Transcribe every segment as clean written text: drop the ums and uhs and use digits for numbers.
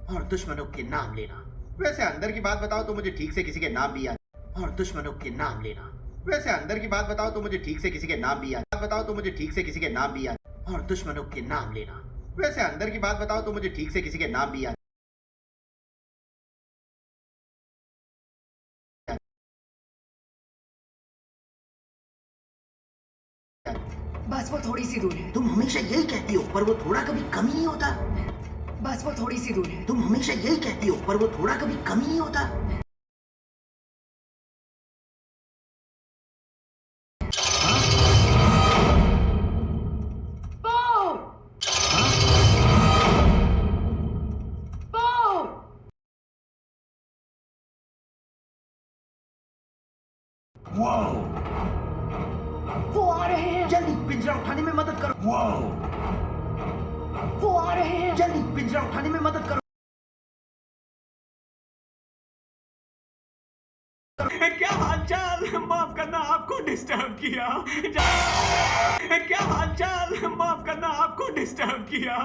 और दुश्मनों के नाम लेना। वैसे अंदर की बात बताओ तो मुझे ठीक से किसी के नाम भी याद। और दुश्मनों के नाम लेना। वैसे अंदर की बात बताओ तो मुझे ठीक से किसी के नाम भी याद। बताओ तो मुझे ठीक से किसी के नाम भी याद। और दुश्मनों के नाम लेना। वैसे अंदर की बात बताओ तो मुझे ठीक से किसी के नाम भी याद। बस वो थोड़ी सी दूर है। तुम हमेशा यही कहती हो पर वो थोड़ा कभी कम ही नहीं होता। बस वो थोड़ी सी दूर है। तुम हमेशा यही कहती हो पर वो थोड़ा कभी कम ही नहीं होता। ओ! ओ! वो आ रहे हैं। जल्दी पिंजरा उठाने में मदद करो। वो आ रहे हैं। जल्दी पिंजरा उठाने में मदद करो। क्या हालचाल? माफ करना आपको डिस्टर्ब किया। क्या हालचाल? माफ करना आपको डिस्टर्ब किया।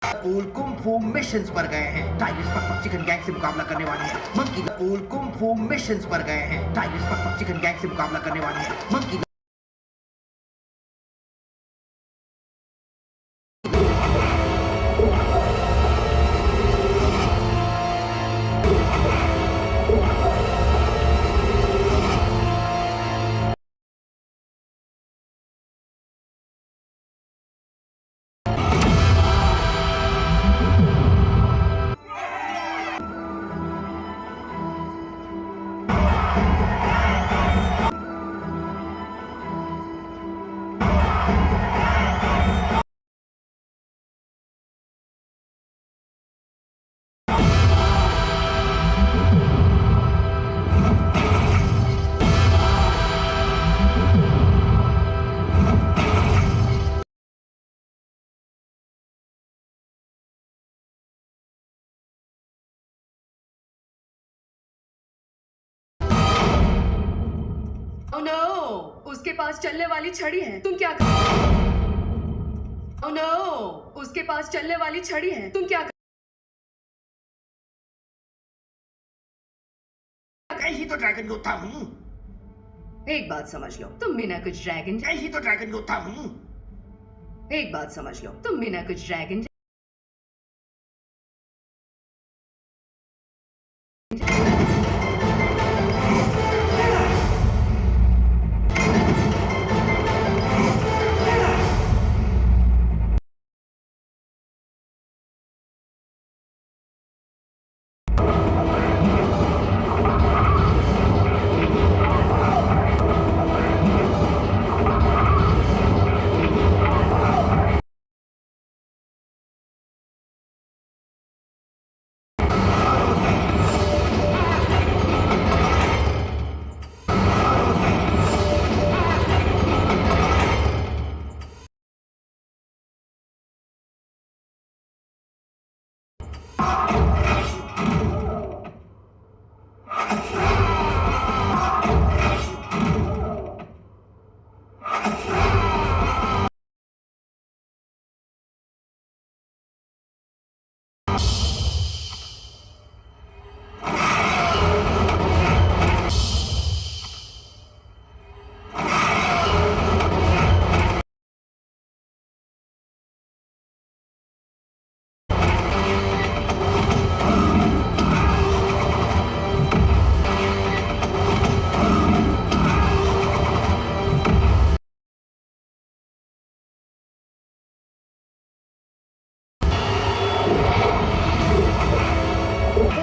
कूल कुंग फू मिशंस पर गए हैं। टाइगर्स पक चिकन गैंग से मुकाबला करने वाले हैं। मंकी कूल कुंग फू मिशंस पर गए हैं। टाइगर्स पक चिकन गैंग से मुकाबला करने वाले हैं। Monkey oh no! उसके पास चलने वाली छड़ी है। तुम क्या कर... ओह नो! उसके पास चलने वाली छड़ी है। तुम क्या कर... मैं ही तो ड्रैगन योद्धा हूँ। एक बात समझ लो, तुम बिना कुछ ड्रैगन... मैं ही तो ड्रैगन योद्धा हूँ। एक बात समझ लो, तुम बिना कुछ ड्रैगन...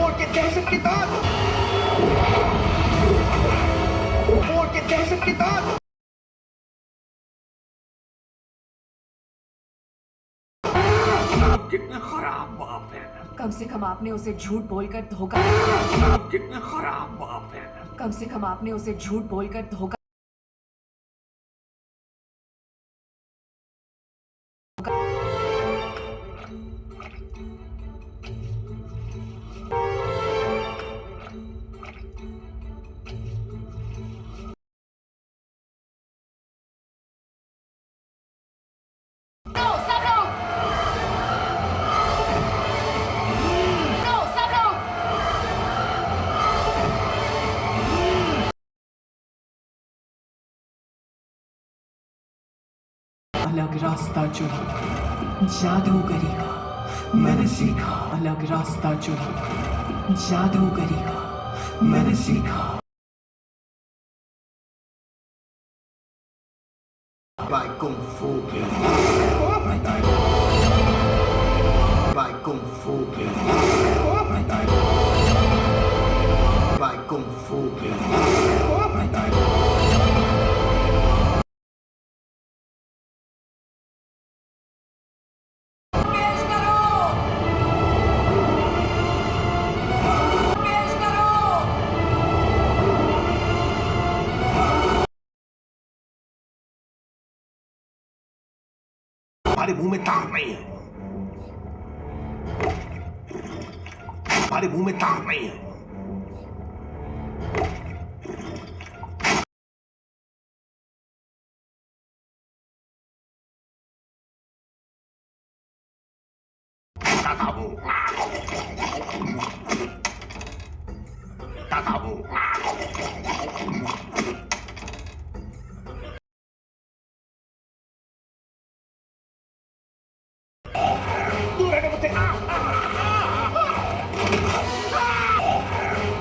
और के दहशत के तार। और के दहशत के तार। कितने खराब बाप है। कम से कम आपने उसे झूठ बोलकर धोखा... कितने खराब बाप है। कम से कम आपने उसे झूठ बोलकर धोखा... अलग रास्ता चुना, जादूगरी का मैंने सीखा। अलग रास्ता चुना, जादूगरी का मैंने सीखा। Bei Kung Fu King. Bei Kung Fu King. Bei Kung Fu King. हमारे मुंह में तार नहीं है, हमारे मुंह में तार नहीं है। दादा हूँ, दादा हूँ। दूर रहने मुझसे,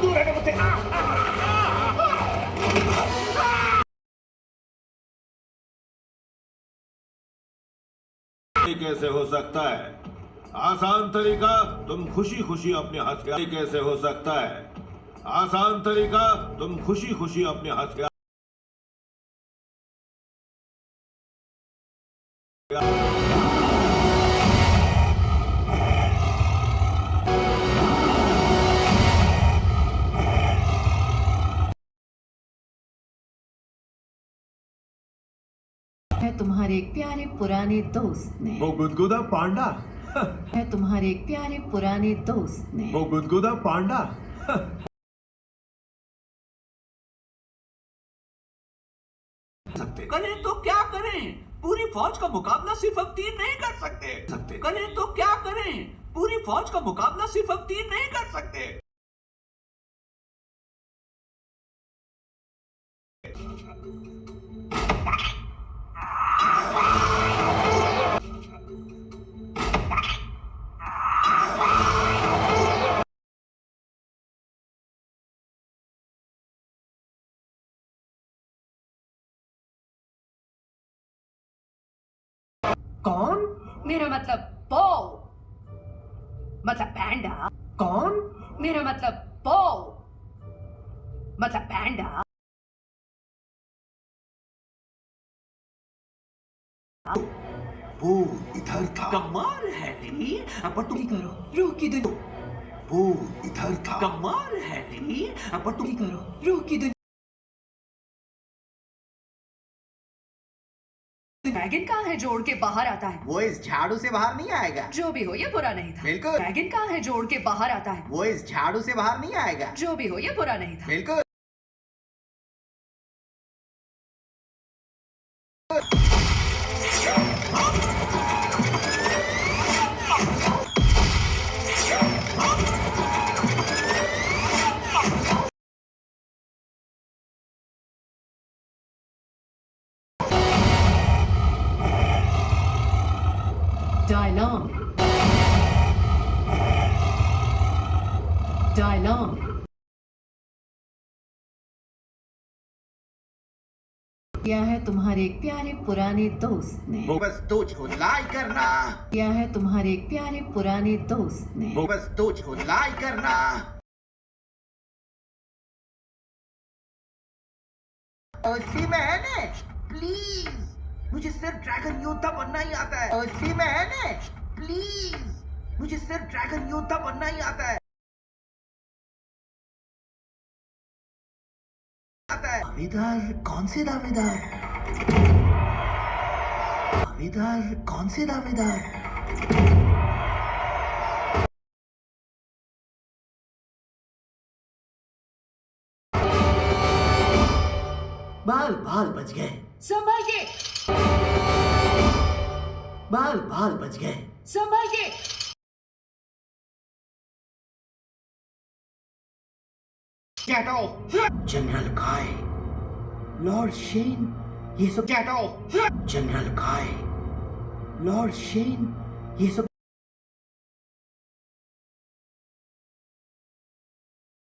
दूर रहने मुझसे। ये कैसे हो सकता है? आसान तरीका, तुम खुशी खुशी अपने हथियार। ये कैसे हो सकता है? आसान तरीका, तुम खुशी खुशी अपने हथियार। है तुम्हारे एक प्यारे पुराने दोस्त ने। वो गुदगुदा पांडा, है तुम्हारे एक प्यारे पुराने दोस्त ने। वो गुदगुदा पांडा। सकते करें तो क्या करें? पूरी फौज का मुकाबला सिर्फ अब 3 नहीं कर सकते। करें तो क्या करें? पूरी फौज का मुकाबला सिर्फ अब 3 नहीं कर सकते। कौन? मेरा मतलब पो, मतलब पैंडा। कौन? मेरा मतलब पो, मतलब पैंडा। वो इधर था, कमाल है ली, पर तुम करो, रोकी दो। वो इधर था। कमाल है ली, पर तुम करो, रोकी दो। ड्रैगन कहाँ है जोड़ के बाहर आता है? वो इस झाड़ू से बाहर नहीं आएगा। जो भी हो ये बुरा नहीं था। बिल्कुल। ड्रैगन कहाँ है जोड़ के बाहर आता है? वो इस झाड़ू से बाहर नहीं आएगा। जो भी हो ये बुरा नहीं था। बिल्कुल। Dylon. Dylon. क्या है तुम्हारे एक प्यारे पुराने दोस्त ने। वो बस दो झुलाई करना। क्या है तुम्हारे एक प्यारे पुराने दोस्त ने। वो बस दो झुलाई करना। उसी में है ने, प्लीज। मुझे सिर्फ ड्रैगन योद्धा बनना ही आता है। उसी में है ने, प्लीज। मुझे सिर्फ ड्रैगन योद्धा बनना ही आता है। दावेदार कौन से दावेदार? दावेदार कौन से दावेदार? बाल बाल बच गए। संभल के, बाल बाल बच गए। संभल के। जनरल काय, लॉर्ड शेन, ये सब जनरल काय, लॉर्ड शेन, ये सब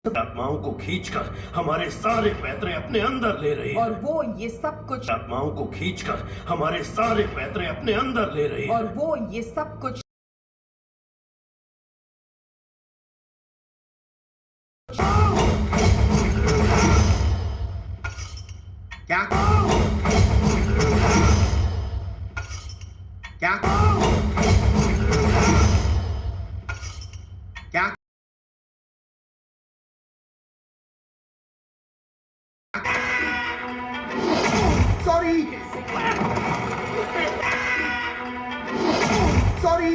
आत्माओं को खींचकर हमारे सारे पैतरे अपने अंदर ले रही है। और वो ये सब कुछ आत्माओं को खींचकर हमारे सारे पैतरे अपने अंदर ले रही है। और वो ये सब कुछ क्या क्या क्या सॉरी सॉरी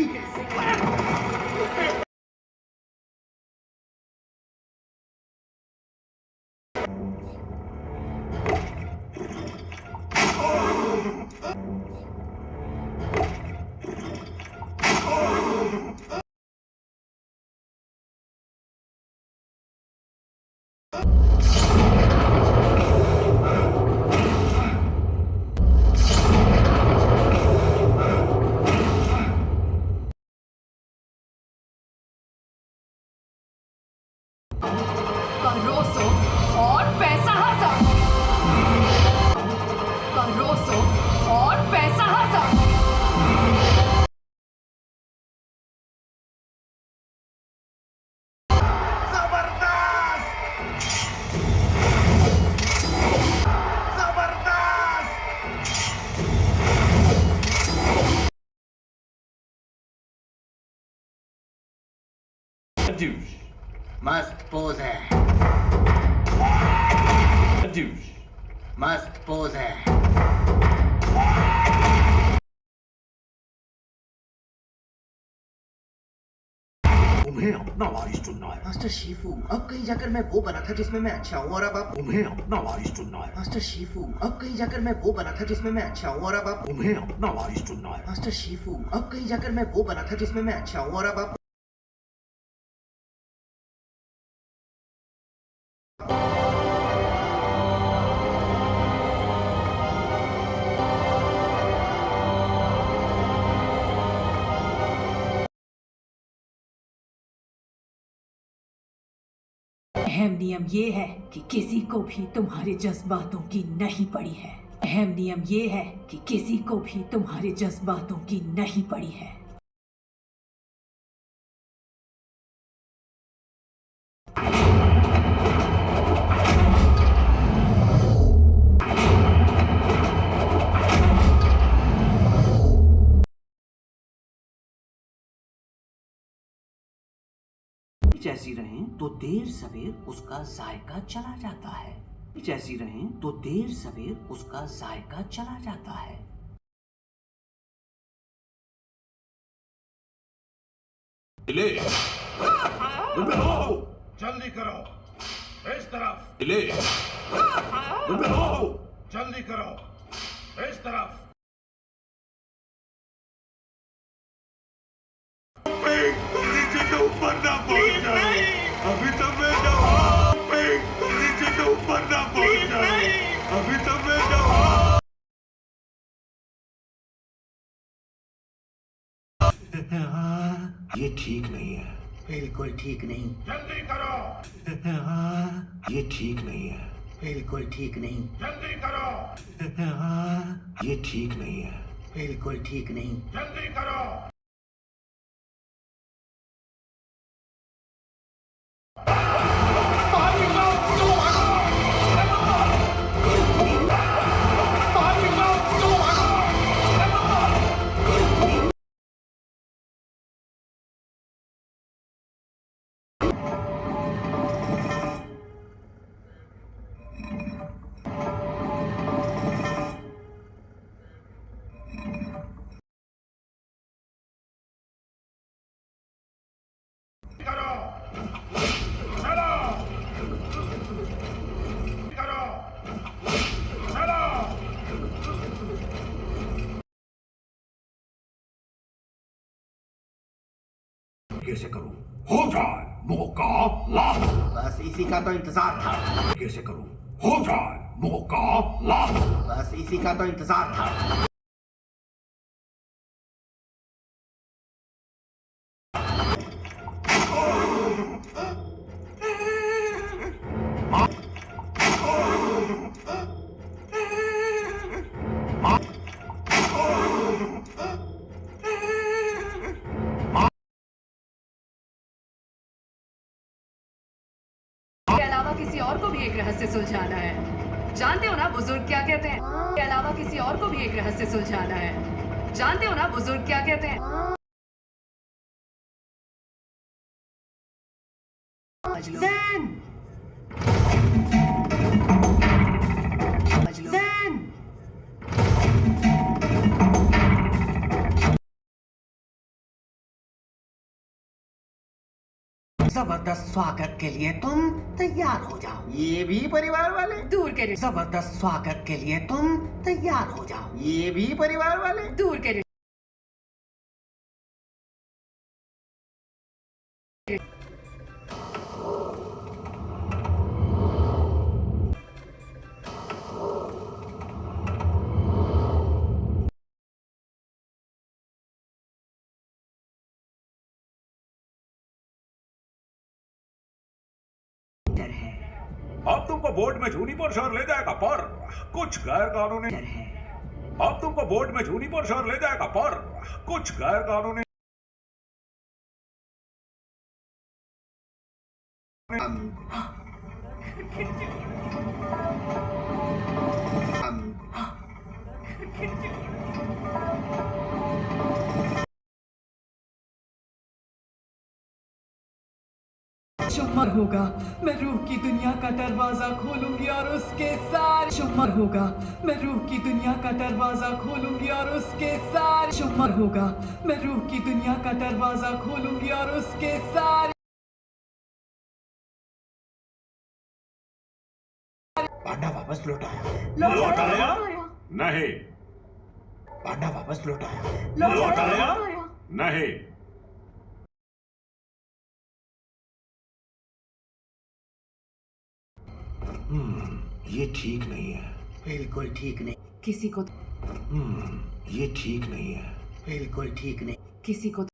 Caroso और पैसा हजार, Caroso और पैसा हजार। मस्त पोज है, मस्त पोज है। तुम्हें अपना वारिस चुनना है। मास्टर शीफू, अब कहीं जाकर मैं वो बना था जिसमें मैं अच्छा हूँ, और अब आप तुम्हें अपना वारिस चुनना है। मास्टर शीफू, अब कहीं जाकर मैं वो बना था जिसमें मैं अच्छा हूँ, और अब आप तुम्हें अपना वारिस चुनना है। मास्टर शीफू, अब कहीं जाकर मैं वो बना था जिसमें मैं अच्छा हूँ, और अब आप अहम नियम ये है कि किसी को भी तुम्हारे जज्बातों की नहीं पड़ी है। अहम नियम ये है कि किसी को भी तुम्हारे जज्बातों की नहीं पड़ी है। जैसी रहें तो देर सवेर उसका जायका चला जाता है, जैसी रहें तो देर सवेर उसका जायका चला जाता है। ले जल्दी करो, इस तरफ। ले जल्दी करो, इस तरफ। नीचे से ऊपर ना पहुंच जाए, अभी तो मैं जवान। नीचे से ऊपर ना पहुंच जाए, अभी तो मैं जवान। ये ठीक नहीं है। बिल्कुल ठीक नहीं, जल्दी करो, ये ठीक नहीं है। बिल्कुल ठीक नहीं, जल्दी करो, ये ठीक नहीं है। बिल्कुल ठीक नहीं। जल्दी करो। कैसे करूं? हो जाए मौका ला। बस इसी का तो इंतजार था। कैसे करूं? हो जाए मौका ला। बस इसी का तो इंतजार था। किसी और को भी एक रहस्य सुलझाना है। जानते हो ना बुजुर्ग क्या कहते हैं? के अलावा किसी और को भी एक रहस्य सुलझाना है। जानते हो ना बुजुर्ग क्या कहते हैं? समझ लो। समझ लो। जबरदस्त स्वागत के लिए तुम तैयार हो जाओ। ये भी परिवार वाले, दूर के जबरदस्त स्वागत के लिए तुम तैयार हो जाओ। ये भी परिवार वाले। दूर के अब तुमको बोर्ड में जूनिपर शहर ले जाएगा, पर कुछ गैर कानूनी अब तुमको बोर्ड में जूनिपर शहर ले जाएगा, पर कुछ गैर कानूनी शुमर होगा, मैं रूह की दुनिया का दरवाजा खोलूंगी और उसके सारे शुमर होगा, मैं रूह की दुनिया का दरवाजा खोलूंगी और उसके सारे शुमर होगा, मैं रूह की दुनिया का दरवाजा खोलूंगी और उसके सारे पांडा वापस लौटाया। लौटाया नहीं, पांडा वापस लौटाया। लौटाया नहीं। ये ठीक नहीं है। बिल्कुल ठीक नहीं। किसी को ये ठीक नहीं है। बिल्कुल ठीक नहीं। किसी को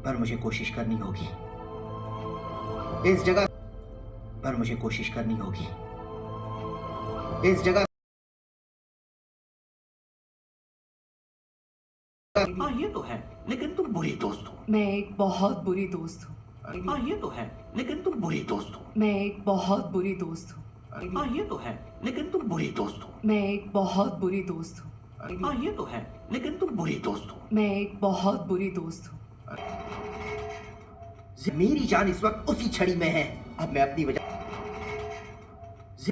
पर मुझे कोशिश करनी होगी। इस जगह पर मुझे कोशिश करनी होगी। इस जगह हाँ ये तो है, लेकिन तुम बुरी दोस्त हो। मैं एक बहुत बुरी दोस्त हूँ। हाँ ये तो है, लेकिन तुम बुरी दोस्त हो। मैं एक बहुत बुरी दोस्त हूँ। हाँ ये तो है, लेकिन तुम बुरी दोस्त हो। मैं एक बहुत बुरी दोस्त हूँ। हाँ ये तो है, लेकिन तुम बुरी दोस्त हो। मैं एक बहुत बुरी दोस्त हूँ। मेरी जान इस वक्त उसी छड़ी में है। अब मैं अपनी वजह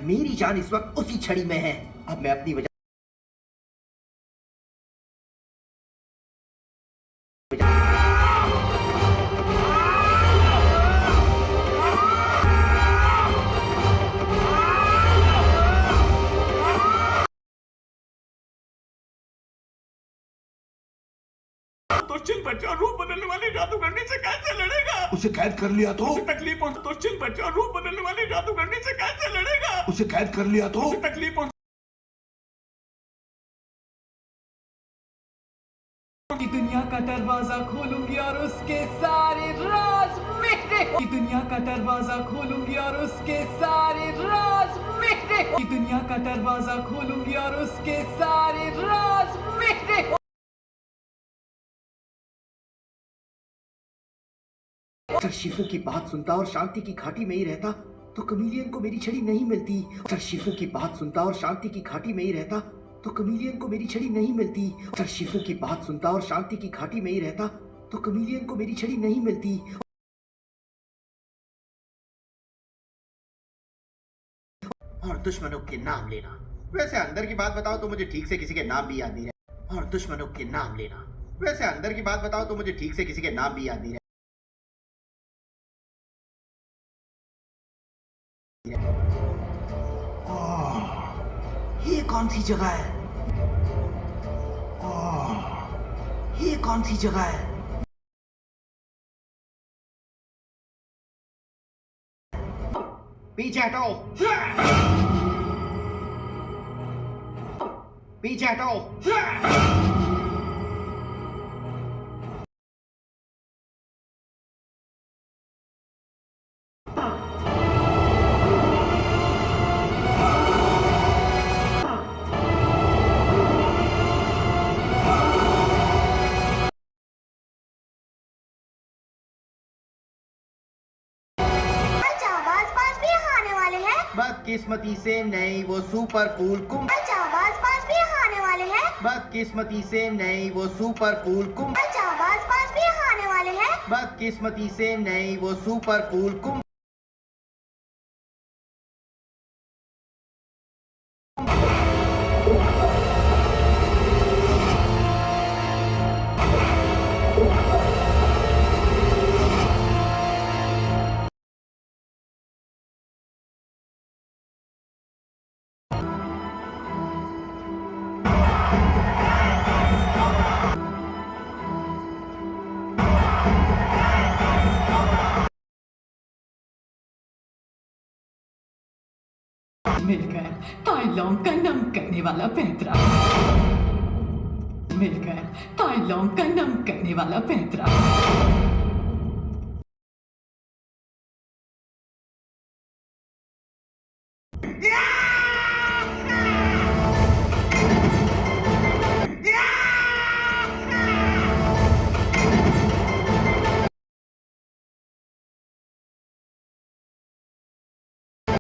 मेरी जान इस वक्त उसी छड़ी में है। अब मैं अपनी वजह तो चिल बच्चा रूप बदलने वाली जादूगरनी से कैसे लड़ेगा? उसे कैद कर लिया तो उसे तकलीफ पहुंच तो चिल बच्चा रूप बदलने वाली जादूगरनी से कैसे लड़ेगा? उसे कैद कर लिया तो उसे तकलीफ पहुंच की दुनिया का दरवाजा खोलूंगी और उसके सारे राज मेरे की दुनिया का दरवाजा खोलूंगी और उसके सारे राज मेरे की दुनिया का दरवाजा खोलूंगी और उसके सारे राज मेरे अगर शिफू की बात सुनता और शांति की घाटी में ही रहता तो कमीलियन को मेरी छड़ी नहीं मिलती। अगर शिफू की बात सुनता और शांति की घाटी में ही रहता तो कमीलियन को मेरी छड़ी नहीं मिलती। अगर शिफू की बात सुनता और शांति की घाटी में ही रहता तो कमीलियन को मेरी छड़ी नहीं मिलती। और दुश्मनों के नाम लेना। वैसे अंदर की बात बताओ तो मुझे ठीक से किसी के नाम भी याद नहीं रहे। और दुश्मनों के नाम लेना। वैसे अंदर की बात बताओ तो मुझे ठीक से किसी के नाम भी याद नहीं रहे। ये कौन सी जगह है? ये कौन सी जगह है? पीछे हटो। पीछे हटो। बदकिस्मती से नहीं वो सुपर कूल कुंभ। आवाज पास भी यहाँ आने वाले हैं। बदकिस्मती से नहीं वो सुपर कूल कुंभ। आवाज पास भी यहाँ आने वाले हैं। बदकिस्मती से नहीं वो सुपर कूल कुंभ। मिलकर ताइलोंग का नम करने वाला पैंतरा। मिलकर ताइलोंग का नम करने वाला पैंतरा।